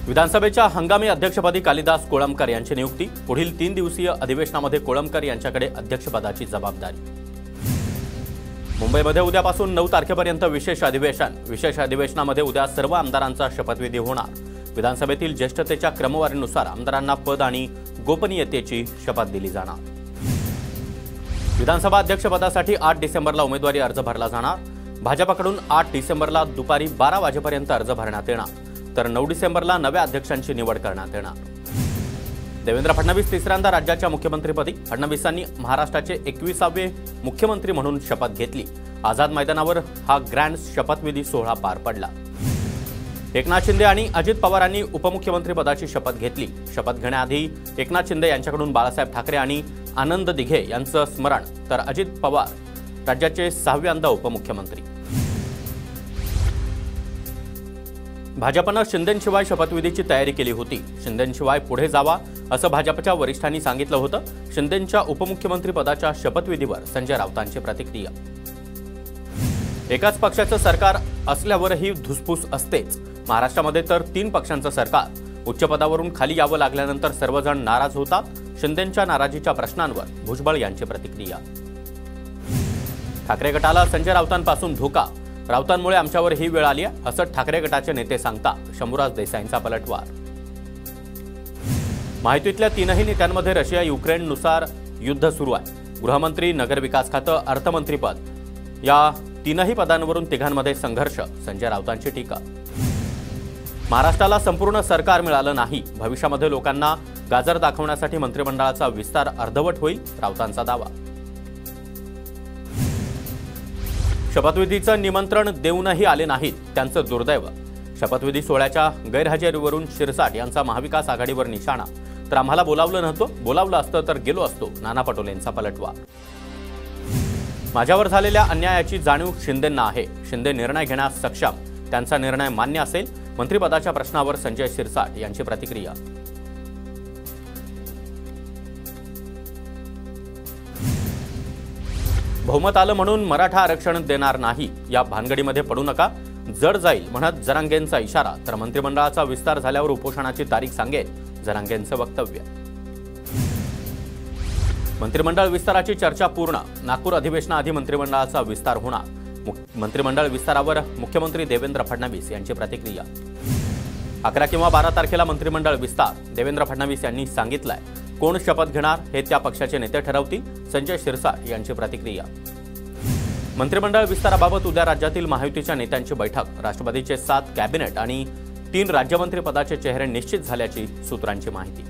विधानसभेच्या हंगामी अध्यक्षपदी कालिदास कोळंबकर यांची नियुक्ती। पुढील 3 दिवसीय अधिवेशनामध्ये कोळंबकर यांच्याकडे अध्यक्षपदाची जबाबदारी। मुंबईमध्ये उद्यापासून 9 तारखेपर्यंत विशेष अधिवेशन। विशेष अधिवेशनामध्ये उद्या सर्व आमदारांचा शपथविधी होणार। विधानसभेतील ज्येष्ठतेच्या क्रमवारीनुसार आमदारांना पद आणि गोपनीयतेची शपथ दिली जाणार। विधानसभा अध्यक्षपदासाठी 8 डिसेंबरला उमेदवारी अर्ज भरला जाणार। भाजपकडून 8 डिसेंबरला दुपारी 12 वाजेपर्यंत अर्ज भरण्यात येणार, तर 9 डिसेंबरला नव्या अध्यक्षांची निवड करण्यात येणार। देवेंद्र फडणवीस तिसऱ्यांदा राज्याच्या मुख्यमंत्रीपदी। फडणवीसांनी महाराष्ट्राचे 21वे मुख्यमंत्री म्हणून शपथ घेतली। आझाद मैदानावर हा ग्रँड शपथविधी सोहळा पार पडला। एकनाथ शिंदे आणि अजित पवारांनी उपमुख्यमंत्रीपदाची शपथ घेतली। शपथ घेण्याआधी एकनाथ शिंदे यांच्याकडून बाळासाहेब ठाकरे आणि आनंद दिघे यांचं स्मरण, तर अजित पवार राज्याचे 6व्यांदा उपमुख्यमंत्री। भाजपनं शिंदेंशिवाय शपथविधीची तयारी केली होती। शिंदेंशिवाय पुढे जावा असं भाजपच्या वरिष्ठांनी सांगितलं होतं। शिंदेंच्या उपमुख्यमंत्री पदाच्या शपथविधीवर संजय राऊतांची प्रतिक्रिया। एकाच पक्षाचं सरकार असल्यावरही धुसफूस असतेच। महाराष्ट्रामध्ये तर 3 पक्षांचं सरकार। उच्च पदावरून खाली यावं लागल्यानंतर सर्वजण नाराज होतात। शिंदेंच्या नाराजीच्या प्रश्नांवर भुजबळ यांची प्रतिक्रिया। ठाकरे गटाला संजय राऊतांपासून धोका। राऊतांमुळे आमच्यावर ही वेळ आली आहे असं ठाकरे गटाचे नेते सांगतात। शंभूराज देसाईंचा पलटवार। माहितीतल्या 3ही नेत्यांमध्ये रशिया युक्रेननुसार युद्ध सुरू आहे। गृहमंत्री, नगरविकास खातं, अर्थमंत्रीपद या 3ही पदांवरून तिघांमध्ये संघर्ष। संजय राऊतांची टीका। महाराष्ट्राला संपूर्ण सरकार मिळालं नाही। भविष्यामध्ये लोकांना गाजर दाखवण्यासाठी मंत्रिमंडळाचा विस्तार अर्धवट होईल, राऊतांचा दावा। शपथविधीचं निमंत्रण देऊनही आले नाहीत, त्यांचं दुर्दैव। शपथविधी सोहळ्याच्या गैरहजेरीवरून शिरसाट यांचा महाविकास आघाडीवर निशाणा। तर आम्हाला बोलावलं नव्हतं, बोलावलं असतं तर गेलो असतो, नाना पटोलेंचा पलटवार। माझ्यावर झालेल्या अन्यायाची जाणीव शिंदेंना आहे। शिंदे निर्णय घेण्यास सक्षम, त्यांचा निर्णय मान्य असेल। मंत्रिपदाच्या प्रश्नावर संजय शिरसाट यांची प्रतिक्रिया। बहुमत आलं म्हणून मराठा आरक्षण देणार नाही, या भानगडीमध्ये पडू नका, जड जाईल म्हणत जरांगेंचा इशारा। तर मंत्रिमंडळाचा विस्तार झाल्यावर उपोषणाची तारीख सांगेल, जरांगेंचं वक्तव्य। मंत्रिमंडळ विस्ताराची चर्चा पूर्ण। नागपूर अधिवेशनाआधी मंत्रिमंडळाचा विस्तार होणार। मंत्रिमंडळ विस्तारावर मुख्यमंत्री देवेंद्र फडणवीस यांची प्रतिक्रिया। 11 किंवा 12 तारखेला मंत्रिमंडळ विस्तार, देवेंद्र फडणवीस यांनी सांगितलंय। कोण शपथ घेणार हे त्या पक्षाचे नेते ठरवतील, संजय शिरसाट यांची प्रतिक्रिया। मंत्रिमंडळ विस्ताराबाबत उद्या राज्यातील महायुतीच्या नेत्यांची बैठक। राष्ट्रवादीचे 7 कॅबिनेट आणि 3 राज्यमंत्री पदाचे चेहरे निश्चित झाल्याची सूत्रांची माहिती।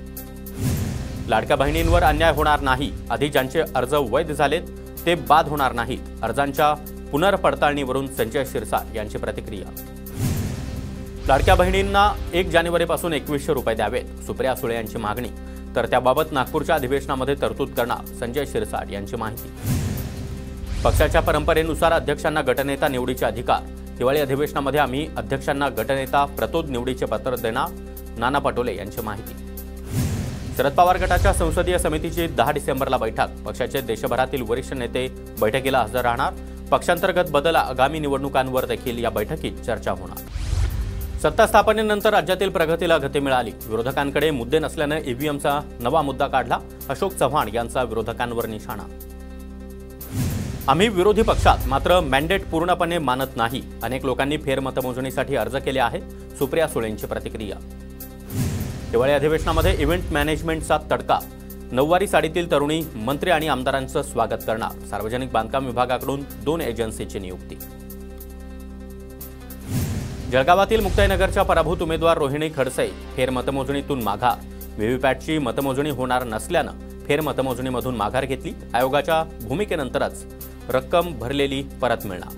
लाडक्या बहिणींवर अन्याय होणार नाही। आधी ज्यांचे अर्ज वैध झालेत ते बाद होणार नाहीत। अर्जांच्या पुनर्पडताळणीवरून संजय शिरसाट यांची प्रतिक्रिया। लाडक्या बहिणींना 1 जानेवारीपासून 2100 रुपये द्यावेत, सुप्रिया सुळे यांची मागणी। तर त्याबाबत नागपूरच्या अधिवेशनामध्ये तरतूद करणार, संजय शिरसाट यांची माहिती। पक्षाच्या परंपरेनुसार अध्यक्षांना गटनेता निवडीचे अधिकार। हिवाळी अधिवेशनामध्ये आम्ही अध्यक्षांना गटनेता प्रतोद निवडीचे पत्र देणार, नाना पटोले यांची माहिती। शरद पवार गटाच्या संसदीय समितीची 10 डिसेंबरला बैठक। पक्षाचे देशभरातील वरिष्ठ नेते बैठकीला हजर राहणार। पक्षांतर्गत बदल, आगामी निवडणुकांवर देखील या बैठकीत चर्चा होणार। सत्ता स्थापनेनंतर राज्यातील प्रगतीला गती मिळाली। विरोधकांकडे मुद्दे नसल्याने ईव्हीएमचा नवा मुद्दा काढला, अशोक चव्हाण यांचा विरोधकांवर निशाणा। आम्ही विरोधी पक्षात मात्र मॅन्डेट पूर्णपणे मानत नाही। अनेक लोकांनी फेरमतमोजणीसाठी अर्ज केले आहेत, सुप्रिया सुळेंची प्रतिक्रिया। हिवाळी अधिवेशनामध्ये इव्हेंट मॅनेजमेंटचा तडका। नऊवारी साडीतील तरुणी मंत्री आणि आमदारांचं स्वागत करणार। सार्वजनिक बांधकाम विभागाकडून 2 एजन्सीची नियुक्ती। जळगावातील मुक्ताईनगरच्या पराभूत उमेदवार रोहिणी खडसे फेरमतमोजणीतून माघार। व्हीव्हीपॅटची मतमोजणी होणार नसल्यानं फेरमतमोजणीमधून माघार घेतली। आयोगाच्या भूमिकेनंतरच रक्कम भरलेली परत मिळणार।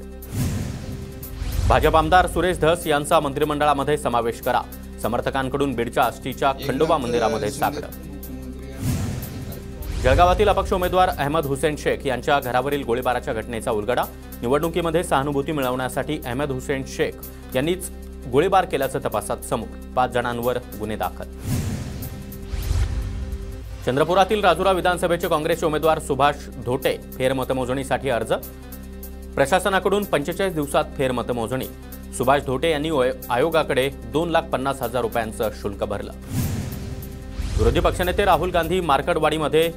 भाजप आमदार सुरेश धस यांचा मंत्रिमंडळामध्ये समावेश करा। समर्थकांकडून बीडच्या आष्टीच्या खंडोबा मंदिरामध्ये साकडं। जळगावातील अपक्ष उमेदवार अहमद हुसेन शेख यांच्या घरावरील गोळीबाराच्या घटनेचा उलगडा। निवडणुकीमध्ये सहानुभूती मिळवण्यासाठी अहमद हुसेन शेख यांनीच गोळीबार केल्याचं तपासात समोर। 5 जणांवर गुन्हे दाखल। चंद्रपुरातील राजुरा विधानसभेचे काँग्रेसचे उमेदवार सुभाष धोटे फेरमतमोजणीसाठी अर्ज। प्रशासनाकडून 45 दिवसात फेरमतमोजणी। सुभाष धोटे यांनी आयोगाकडे 2,50,000 रुपयांचं शुल्क भरलं. विरोधी पक्षनेते राहुल गांधी मार्कडवाडीमध्ये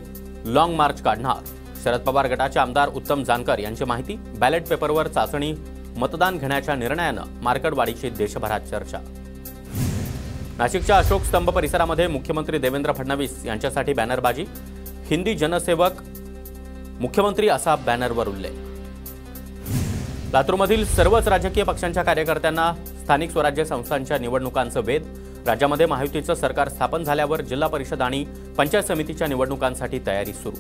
लॉंग मार्च काढणार. शरद पवार गटाचे आमदार उत्तम जानकर यांची माहिती. बॅलेट पेपरवर चाचणी मतदान घेण्याच्या निर्णयानं मार्कडवाडीची देशभरात चर्चा. नाशिकच्या अशोक स्तंभ परिसरामध्ये मुख्यमंत्री देवेंद्र फडणवीस यांच्यासाठी बॅनरबाजी. हिंदी जनसेवक मुख्यमंत्री असा बॅनरवर उल्लेख. लातूरमधील सर्वच राजकीय पक्षांच्या कार्यकर्त्यांना स्थानिक स्वराज्य संस्थांच्या निवडणुकांचं वेध. राज्यामध्ये महायुतीचं सरकार स्थापन झाल्यावर जिल्हा परिषद आणि पंचायत समितीच्या निवडणुकांसाठी तयारी सुरू.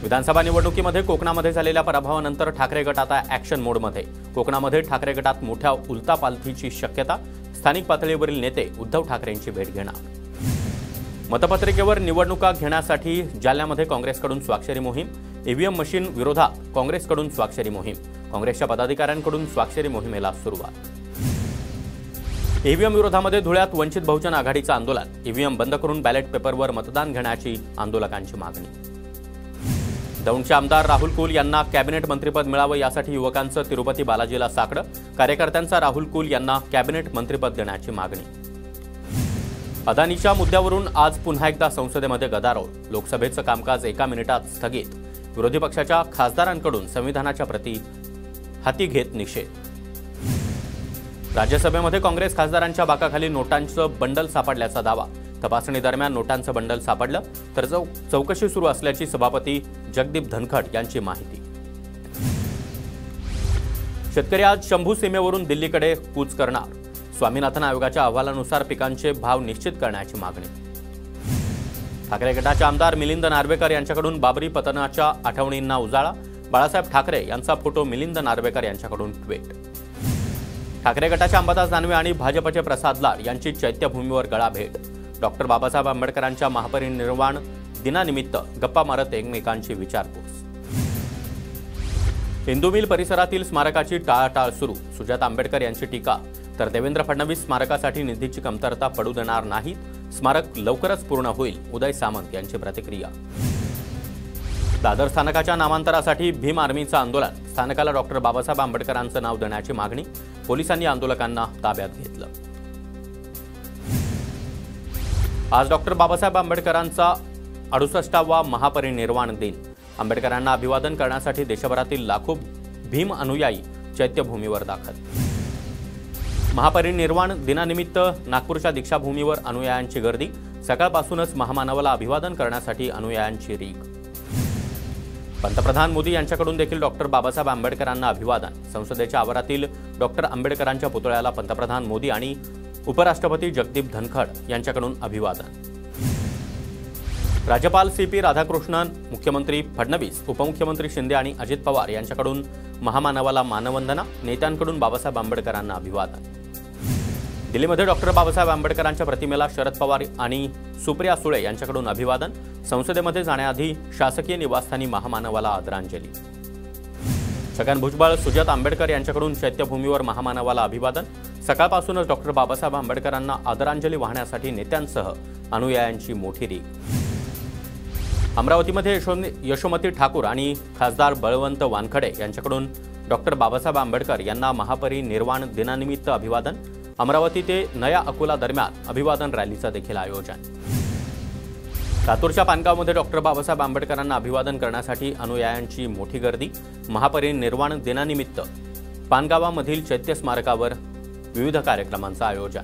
विधानसभा निवडणुकीमध्ये कोकणामध्ये झालेल्या पराभवानंतर ठाकरे गट आता ॲक्शन मोडमध्ये. कोकणामध्ये ठाकरे गटात मोठ्या उलथापालथीची शक्यता. स्थानिक पातळीवरील नेते उद्धव ठाकरेंची भेट घेणार. मतपत्रिकेवर निवडणुका घेण्यासाठी जालन्यामध्ये काँग्रेसकडून स्वाक्षरी मोहीम. ईव्हीएम मशीन विरोधात काँग्रेसकडून स्वाक्षरी मोहीम. काँग्रेसच्या पदाधिकाऱ्यांकडून स्वाक्षरी मोहिमेला सुरुवात. ईव्हीएम विरोधामध्ये धुळ्यात वंचित बहुजन आघाडीचं आंदोलन. ईव्हीएम बंद करून बॅलेट पेपरवर मतदान घेण्याची आंदोलकांची मागणी. दौंडचे आमदार राहुल कुल यांना कॅबिनेट मंत्रिपद मिळावं यासाठी युवकांचं तिरुपती बालाजीला साकडं. कार्यकर्त्यांचा राहुल कुल यांना कॅबिनेट मंत्रिपद देण्याची मागणी. अदानीच्या मुद्द्यावरून आज पुन्हा एकदा संसदेमध्ये गदारोळ. लोकसभेचं कामकाज 1 मिनिटात स्थगित. विरोधी पक्षाच्या खासदारांकडून संविधानाच्या प्रती हाती घेत निषेध. राज्यसभेमध्ये काँग्रेस खासदारांच्या बाकाखाली नोटांचं बंडल सापडल्याचा दावा. तपासणी दरम्यान नोटांचं बंडल सापडलं तर चौकशी सुरू असल्याची सभापती जगदीप धनखड यांची माहिती. शेतकरी आज शंभू सीमेवरून दिल्लीकडे कूच करणार. स्वामीनाथन आयोगाच्या अहवालानुसार पिकांचे भाव निश्चित करण्याची मागणी. ठाकरे गटाचे आमदार मिलिंद नार्वेकर यांच्याकडून बाबरी पतनाच्या आठवणींना उजाळा. बाळासाहेब ठाकरे यांचा फोटो मिलिंद नार्वेकर यांच्याकडून ट्विट. ठाकरे गटाचे अंबादास दानवे आणि भाजपचे प्रसाद लाड यांची चैत्यभूमीवर गळा भेट. डॉक्टर बाबासाहेब आंबेडकरांच्या महापरिनिर्वाण दिनानिमित्त गप्पा मारत एकमेकांची विचारपूस. हिंदू मिल परिसरातील स्मारकाची टाळाटाळ सुरू. सुजाता आंबेडकर यांची टीका. तर देवेंद्र फडणवीस स्मारकासाठी निधीची कमतरता पडू देणार नाहीत. स्मारक लवकरच पूर्ण होईल. उदय सामंत यांची प्रतिक्रिया. दादर स्थानकाच्या नामांतरासाठी भीम आर्मीचं आंदोलन. स्थानकाला डॉक्टर बाबासाहेब आंबेडकरांचं नाव देण्याची मागणी. पोलिसांनी आंदोलकांना ताब्यात घेतलं. आज डॉक्टर बाबासाहेब आंबेडकरांचा 68वा महापरिनिर्वाण दिन. आंबेडकरांना अभिवादन करण्यासाठी देशभरातील लाखो भीम अनुयायी चैत्यभूमीवर दाखल. महापरिनिर्वाण दिनानिमित्त नागपूरच्या दीक्षाभूमीवर अनुयायांची गर्दी. सकाळपासूनच महामानवाला अभिवादन करण्यासाठी अनुयायांची रीघ. पंतप्रधान मोदी यांच्याकडून देखील डॉक्टर बाबासाहेब आंबेडकरांना अभिवादन. संसदेच्या आवारातील डॉक्टर आंबेडकरांच्या पुतळ्याला पंतप्रधान मोदी आणि उपराष्ट्रपती जगदीप धनखड यांच्याकडून अभिवादन. राज्यपाल CP राधाकृष्णन, मुख्यमंत्री फडणवीस, उपमुख्यमंत्री शिंदे आणि अजित पवार यांच्याकडून महामानवाला मानवंदना. नेत्यांकडून बाबासाहेब आंबेडकरांना अभिवादन. दिल्लीमध्ये डॉक्टर बाबासाहेब आंबेडकरांच्या प्रतिमेला शरद पवार आणि सुप्रिया सुळे यांच्याकडून अभिवादन. संसदेमध्ये जाण्याआधी शासकीय निवासस्थानी महामानवाला आदरांजली. छगन भुजबळ, सुजाता आंबेडकर यांच्याकडून चैत्यभूमीवर महामानवाला अभिवादन. सकाळपासूनच डॉक्टर बाबासाहेब आंबेडकरांना आदरांजली वाहण्यासाठी नेत्यांसह अनुयायांची मोठी रीघ. अमरावतीमध्ये यशोमती ठाकूर आणि खासदार बळवंत वानखडे यांच्याकडून डॉक्टर बाबासाहेब आंबेडकर यांना महापरिनिर्वाण दिनानिमित्त अभिवादन. अमरावती ते नया अकोला दरम्यान अभिवादन रॅलीचं देखील आयोजन. लातूरच्या पानगावमध्ये डॉक्टर बाबासाहेब आंबेडकरांना अभिवादन करण्यासाठी अनुयायांची मोठी गर्दी. महापरिनिर्वाण दिनानिमित्त पानगावामधील चैत्य स्मारकावर विविध कार्यक्रमांचं आयोजन.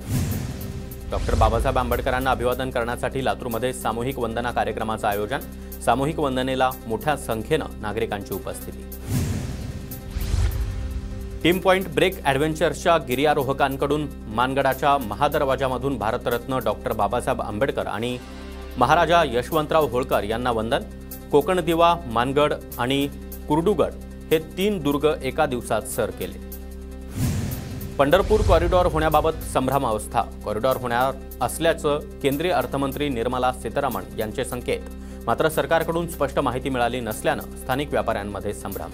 डॉक्टर बाबासाहेब आंबेडकरांना अभिवादन करण्यासाठी लातूरमध्ये सामूहिक वंदना कार्यक्रमाचं आयोजन. सामूहिक वंदनेला मोठ्या संख्येनं नागरिकांची उपस्थिती. टीम पॉइंट ब्रेक ॲडव्हेंचर्सच्या गिर्यारोहकांकडून मानगडाच्या महादरवाजामधून भारतरत्न डॉक्टर बाबासाहेब आंबेडकर आणि महाराजा यशवंतराव होळकर यांना वंदन. कोकण दिवा, मानगड आणि कुर्डुगड हे 3 दुर्ग एका दिवसात सर केले. पंढरपूर कॉरिडॉर होण्याबाबत संभ्रमावस्था. कॉरिडॉर होणार असल्याचं केंद्रीय अर्थमंत्री निर्मला सीतारामन यांचे संकेत. मात्र सरकारकडून स्पष्ट माहिती मिळाली नसल्यानं स्थानिक व्यापाऱ्यांमध्ये संभ्रम.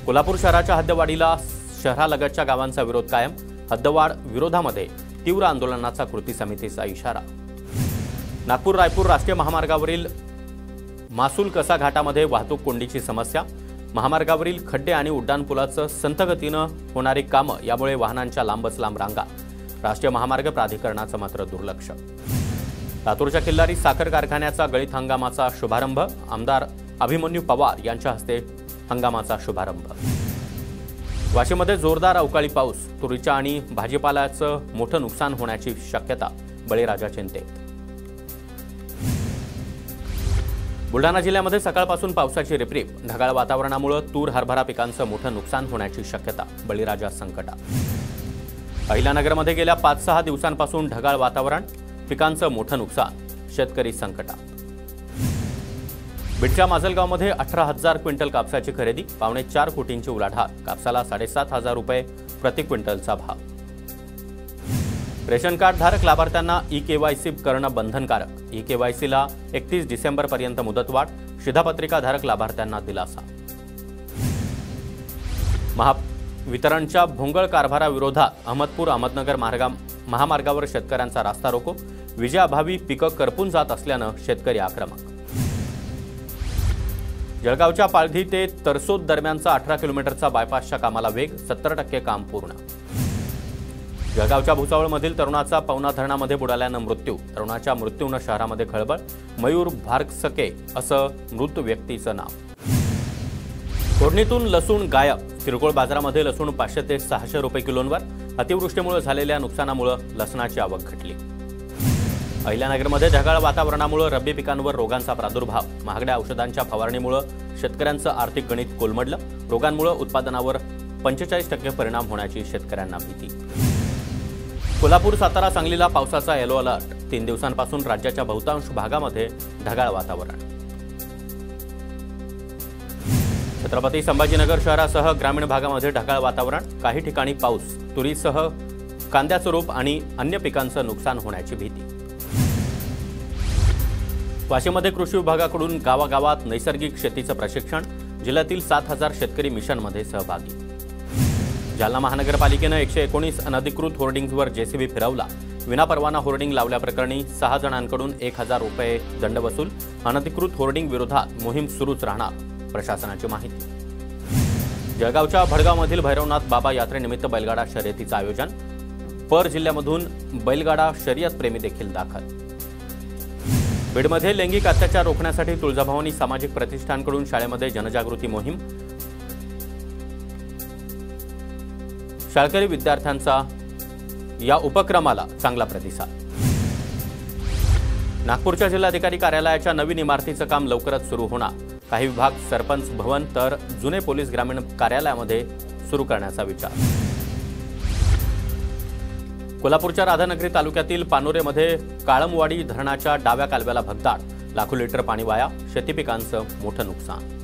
कोल्हापूर शहराच्या हद्दवाढीला शहरालगतच्या गावांचा विरोध कायम. हद्दवाढ विरोधामध्ये तीव्र आंदोलनाचा कृती समितीचा इशारा. नागपूर रायपूर राष्ट्रीय महामार्गावरील मासूल कसा घाटामध्ये वाहतूक कोंडीची समस्या. महामार्गावरील खड्डे आणि उड्डाणपुलाचं संथ गतीनं होणारी कामं यामुळे वाहनांच्या लांबच लांब रांगा. राष्ट्रीय महामार्ग प्राधिकरणाचं मात्र दुर्लक्ष. लातूरच्या किल्लारी साखर कारखान्याचा गळीत हंगामाचा शुभारंभ. आमदार अभिमन्यू पवार यांच्या हस्ते हंगामाचा शुभारंभ. वाशीमध्ये जोरदार अवकाळी पाऊस. तुरीच्या आणि भाजीपाल्याचं मोठं नुकसान होण्याची शक्यता. बळीराजा चिंतेत. बुलढाणा जिल्ह्यामध्ये सकाळपासून पावसाची रिपरिप. ढगाळ वातावरणामुळे तूर हरभरा पिकांचं मोठं नुकसान होण्याची शक्यता. बळीराजा संकटात. अहिल्यानगरमध्ये गेल्या 5-6 दिवसांपासून ढगाळ वातावरण. पिकांचं मोठं नुकसान. शेतकरी संकटात. बीडच्या माजलगावमध्ये 18,000 क्विंटल कापसाची खरेदी. 4.25 कोटींची उलाढाल. कापसाला 7,500 रुपये प्रति क्विंटलचा भाव. रेशन कार्ड धारक लाभार्थ्यांना ई-केवायसी करणं बंधनकारक. ई-केवायसीला 31 डिसेंबरपर्यंत मुदतवाढ. शिधापत्रिका धारक लाभार्थ्यांना दिलासा. महावितरणच्या भोंगळ कारभाराविरोधात अहमदपूर अहमदनगर महामार्गावर शेतकऱ्यांचा रास्ता रोको. विजेअभावी पिकं करपून जात असल्यानं शेतकरी आक्रमक. जळगावच्या पालघी ते तरसोद दरम्यानचा 18 किलोमीटरचा बायपासच्या कामाला वेग. 70% काम पूर्ण. जळगावच्या भुसावळमधील तरुणाचा पवना धरणामध्ये बुडाल्यानं मृत्यू. तरुणाच्या मृत्यूनं शहरामध्ये खळबळ. मयूर भारकसके असं मृत व्यक्तीचं नाव. तोडणीतून लसूण गायब. किरकोळ बाजारामध्ये लसूण 500 ते 600 रुपये किलोंवर. अतिवृष्टीमुळे झालेल्या नुकसानामुळे लसणाची आवक घटली. अहिल्यानगरमध्ये ढगाळ वातावरणामुळे रब्बी पिकांवर रोगांचा प्रादुर्भाव. महागड्या औषधांच्या फवारणीमुळे शेतकऱ्यांचं आर्थिक गणित कोलमडलं. रोगांमुळे उत्पादनावर 45% परिणाम होण्याची शेतकऱ्यांना भीती. कोल्हापूर, सातारा, सांगलीला पावसाचा येलो अलर्ट. 3 दिवसांपासून राज्याच्या बहुतांश भागामध्ये ढगाळ वातावरण. छत्रपती संभाजीनगर शहरासह ग्रामीण भागामध्ये ढगाळ वातावरण. काही ठिकाणी पाऊस. तुरीसह कांद्याचं रोप आणि अन्य पिकांचं नुकसान होण्याची भीती. वाशीमध्ये कृषी विभागाकडून गावागावात नैसर्गिक शेतीचं प्रशिक्षण. जिल्ह्यातील 7,000 शेतकरी मिशनमध्ये सहभागी. जालना महानगरपालिकेनं 119 अनधिकृत होर्डिंग्जवर जेसीबी फिरवला. विनापरवाना होर्डिंग लावल्याप्रकरणी 6 जणांकडून 1,000 रुपये दंड वसूल. अनधिकृत होर्डिंग विरोधात मोहीम सुरूच राहणार. प्रशासनाची माहिती. जळगावच्या भडगावमधील भैरवनाथ बाबा यात्रेनिमित्त बैलगाडा शर्यतीचं आयोजन. पर जिल्ह्यामधून बैलगाडा शर्यत प्रेमी देखील दाखल. बीडमध्ये लैंगिक अत्याचार रोखण्यासाठी तुळजाभवानी सामाजिक प्रतिष्ठानकडून शाळेमध्ये जनजागृती मोहीम. शाळकरी विद्यार्थ्यांचा या उपक्रमाला चांगला प्रतिसाद. नागपूरच्या जिल्हाधिकारी कार्यालयाच्या नवीन इमारतीचं काम लवकरच सुरू होणार. काही विभाग सरपंच भवन तर जुने पोलीस ग्रामीण कार्यालयामध्ये सुरू करण्याचा विचार. कोल्हापूरच्या राधानगरी तालुक्यातील पानोरेमध्ये काळमवाडी धरणाच्या डाव्या कालव्याला भगदाड. लाखो लिटर पाणी वाया. शेती पिकांचं मोठं नुकसान.